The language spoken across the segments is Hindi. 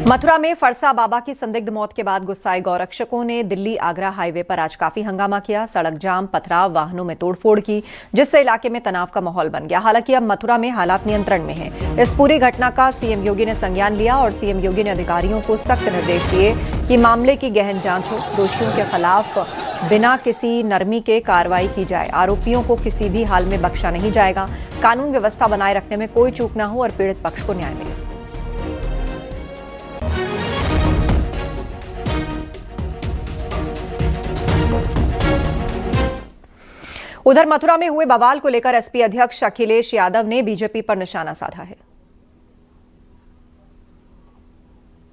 मथुरा में फरसा बाबा की संदिग्ध मौत के बाद गुस्साए गौरक्षकों ने दिल्ली आगरा हाईवे पर आज काफी हंगामा किया। सड़क जाम, पथराव, वाहनों में तोड़फोड़ की, जिससे इलाके में तनाव का माहौल बन गया। हालांकि अब मथुरा में हालात नियंत्रण में हैं। इस पूरी घटना का सीएम योगी ने संज्ञान लिया और सीएम योगी ने अधिकारियों को सख्त निर्देश दिए कि मामले की गहन जांच हो, दोषियों के खिलाफ बिना किसी नरमी के कार्रवाई की जाए। आरोपियों को किसी भी हाल में बख्शा नहीं जाएगा। कानून व्यवस्था बनाए रखने में कोई चूक न हो और पीड़ित पक्ष को न्याय मिले। उधर मथुरा में हुए बवाल को लेकर एसपी अध्यक्ष अखिलेश यादव ने बीजेपी पर निशाना साधा है।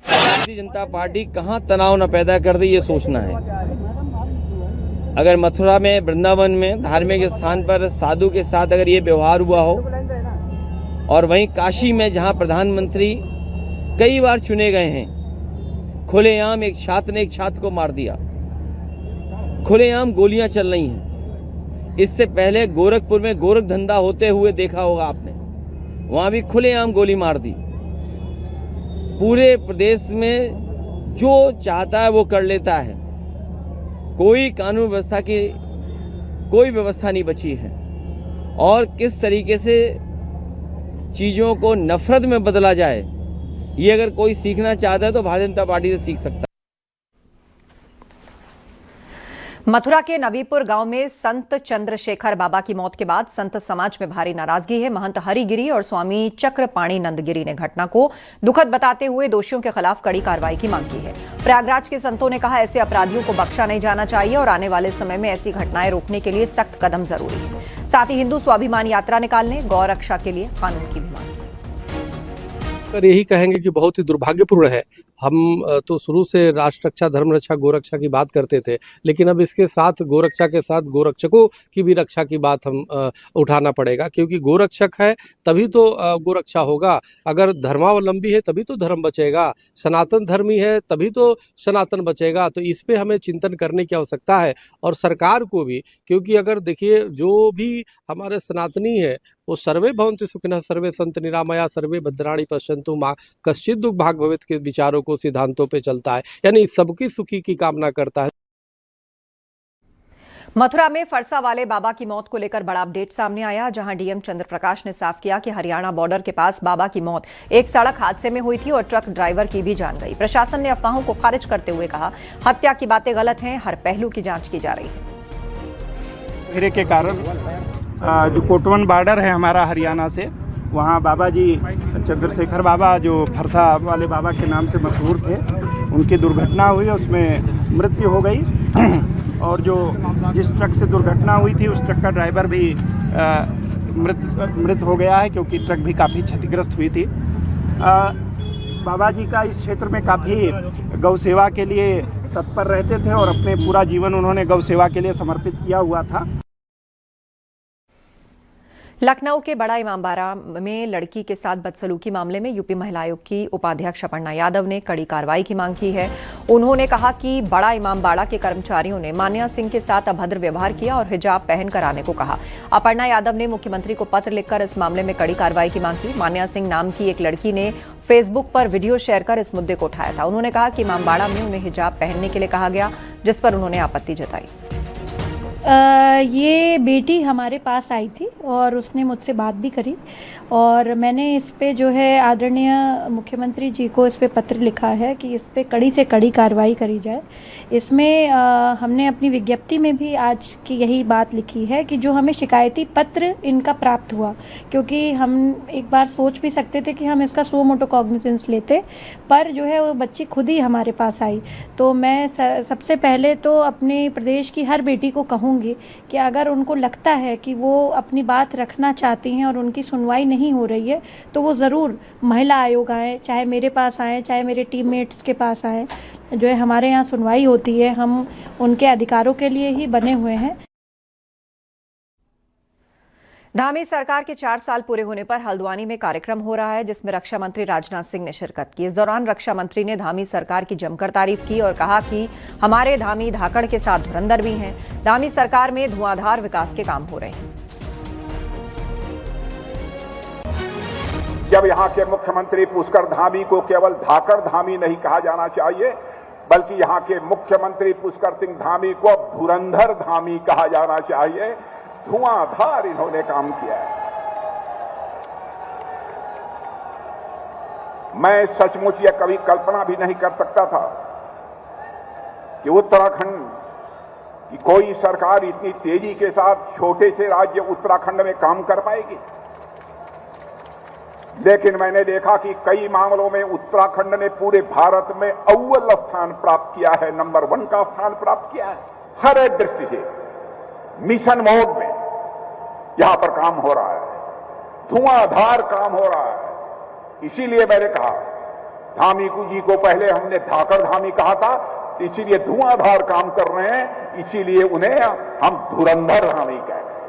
भारतीय जनता पार्टी कहां तनाव न पैदा कर दे, ये सोचना है। अगर मथुरा में, वृंदावन में, धार्मिक स्थान पर साधु के साथ अगर ये व्यवहार हुआ हो, और वहीं काशी में जहां प्रधानमंत्री कई बार चुने गए हैं, खुलेआम एक छात्र ने एक छात्र को मार दिया, खुलेआम गोलियां चल रही हैं। इससे पहले गोरखपुर में गोरख धंधा होते हुए देखा होगा आपने, वहां भी खुलेआम गोली मार दी। पूरे प्रदेश में जो चाहता है वो कर लेता है। कोई कानून व्यवस्था की कोई व्यवस्था नहीं बची है। और किस तरीके से चीज़ों को नफरत में बदला जाए, ये अगर कोई सीखना चाहता है तो भारतीय जनता पार्टी से सीख सकता है। मथुरा के नबीपुर गांव में संत चंद्रशेखर बाबा की मौत के बाद संत समाज में भारी नाराजगी है। महंत हरिगिरी और स्वामी चक्रपाणी नंदगिरी ने घटना को दुखद बताते हुए दोषियों के खिलाफ कड़ी कार्रवाई की मांग की है। प्रयागराज के संतों ने कहा, ऐसे अपराधियों को बख्शा नहीं जाना चाहिए और आने वाले समय में ऐसी घटनाएं रोकने के लिए सख्त कदम जरूरी है। साथ ही हिंदू स्वाभिमान यात्रा निकालने, गौ रक्षा के लिए कानून की भी मांग की। यही कहेंगे कि बहुत ही दुर्भाग्यपूर्ण है। हम तो शुरू से राष्ट्र रक्षा, धर्म रक्षा, गोरक्षा की बात करते थे, लेकिन अब इसके साथ गोरक्षा के साथ गोरक्षकों की भी रक्षा की बात हम उठाना पड़ेगा, क्योंकि गोरक्षक है तभी तो गोरक्षा होगा। अगर धर्मावलंबी है तभी तो धर्म बचेगा, सनातन धर्मी है तभी तो सनातन बचेगा। तो इस पे हमें चिंतन करने की आवश्यकता है, और सरकार को भी, क्योंकि अगर देखिए जो भी हमारे सनातनी है वो सर्वे भवन्तु सुखिनः, सर्वे सन्तु निरामया, सर्वे भद्राणि पश्यन्तु मां कश्चित् दुःख भाग् भवेत् के विचारों को, सिद्धांतों पे चलता है, यानी सबकी सुखी की कामना करता है। मथुरा में फरसा वाले बाबा की मौत को लेकर बड़ा अपडेट सामने आया, जहां डीएम चंद्र प्रकाश ने साफ किया कि हरियाणा बॉर्डर के पास बाबा की मौत एक सड़क हादसे में हुई थी और ट्रक ड्राइवर की भी जान गई। प्रशासन ने अफवाहों को खारिज करते हुए कहा, हत्या की बातें गलत हैं, हर पहलू की जांच की जा रही है। के कारण जो कोटवन बॉर्डर है हमारा हरियाणा से, वहाँ बाबा जी चंद्रशेखर बाबा जो फरसा वाले बाबा के नाम से मशहूर थे, उनकी दुर्घटना हुई, उसमें मृत्यु हो गई। और जो जिस ट्रक से दुर्घटना हुई थी उस ट्रक का ड्राइवर भी मृत हो गया है, क्योंकि ट्रक भी काफ़ी क्षतिग्रस्त हुई थी। बाबा जी का इस क्षेत्र में काफ़ी गौ सेवा के लिए तत्पर रहते थे और अपने पूरा जीवन उन्होंने गौ सेवा के लिए समर्पित किया हुआ था। लखनऊ के बड़ा इमामबाड़ा में लड़की के साथ बदसलूकी मामले में यूपी महिला आयोग की उपाध्यक्ष अपर्णा यादव ने कड़ी कार्रवाई की मांग की है। उन्होंने कहा कि बड़ा इमामबाड़ा के कर्मचारियों ने मान्या सिंह के साथ अभद्र व्यवहार किया और हिजाब पहनकर आने को कहा। अपर्णा यादव ने मुख्यमंत्री को पत्र लिखकर इस मामले में कड़ी कार्रवाई की मांग की। मान्या सिंह नाम की एक लड़की ने फेसबुक पर वीडियो शेयर कर इस मुद्दे को उठाया था। उन्होंने कहा कि इमामबाड़ा में उन्हें हिजाब पहनने के लिए कहा गया, जिस पर उन्होंने आपत्ति जताई। ये बेटी हमारे पास आई थी और उसने मुझसे बात भी करी, और मैंने इस पे जो है आदरणीय मुख्यमंत्री जी को इस पे पत्र लिखा है कि इस पे कड़ी से कड़ी कार्रवाई करी जाए। इसमें हमने अपनी विज्ञप्ति में भी आज की यही बात लिखी है कि जो हमें शिकायती पत्र इनका प्राप्त हुआ, क्योंकि हम एक बार सोच भी सकते थे कि हम इसका सो मोटो कॉग्निजेंस लेते, पर जो है वो बच्ची खुद ही हमारे पास आई। तो मैं सबसे पहले तो अपने प्रदेश की हर बेटी को कहूँ कि अगर उनको लगता है कि वो अपनी बात रखना चाहती हैं और उनकी सुनवाई नहीं हो रही है, तो वो ज़रूर महिला आयोग आएँ, चाहे मेरे पास आएँ, चाहे मेरे टीममेट्स के पास आएँ। जो है हमारे यहाँ सुनवाई होती है, हम उनके अधिकारों के लिए ही बने हुए हैं। धामी सरकार के 4 साल पूरे होने पर हल्द्वानी में कार्यक्रम हो रहा है, जिसमें रक्षा मंत्री राजनाथ सिंह ने शिरकत की। इस दौरान रक्षा मंत्री ने धामी सरकार की जमकर तारीफ की और कहा कि हमारे धामी धाकड़ के साथ धुरंधर भी हैं। धामी सरकार में धुआंधार विकास के काम हो रहे हैं। जब यहाँ के मुख्यमंत्री पुष्कर धामी को केवल धाकड़ धामी नहीं कहा जाना चाहिए, बल्कि यहाँ के मुख्यमंत्री पुष्कर सिंह धामी को अब धुरंधर धामी कहा जाना चाहिए। धुआंधार इन्होंने काम किया है। मैं सचमुच यह कभी कल्पना भी नहीं कर सकता था कि उत्तराखंड की कोई सरकार इतनी तेजी के साथ छोटे से राज्य उत्तराखंड में काम कर पाएगी। लेकिन मैंने देखा कि कई मामलों में उत्तराखंड ने पूरे भारत में अव्वल स्थान प्राप्त किया है, नंबर 1 का स्थान प्राप्त किया है। हर एक दृष्टि से मिशन मोड में यहां पर काम हो रहा है, धुआंधार काम हो रहा है। इसीलिए मैंने कहा, धामी जी को पहले हमने धाकड़ धामी कहा था, इसीलिए धुआंधार काम कर रहे हैं, इसीलिए उन्हें हम धुरंधर धामी कहते हैं।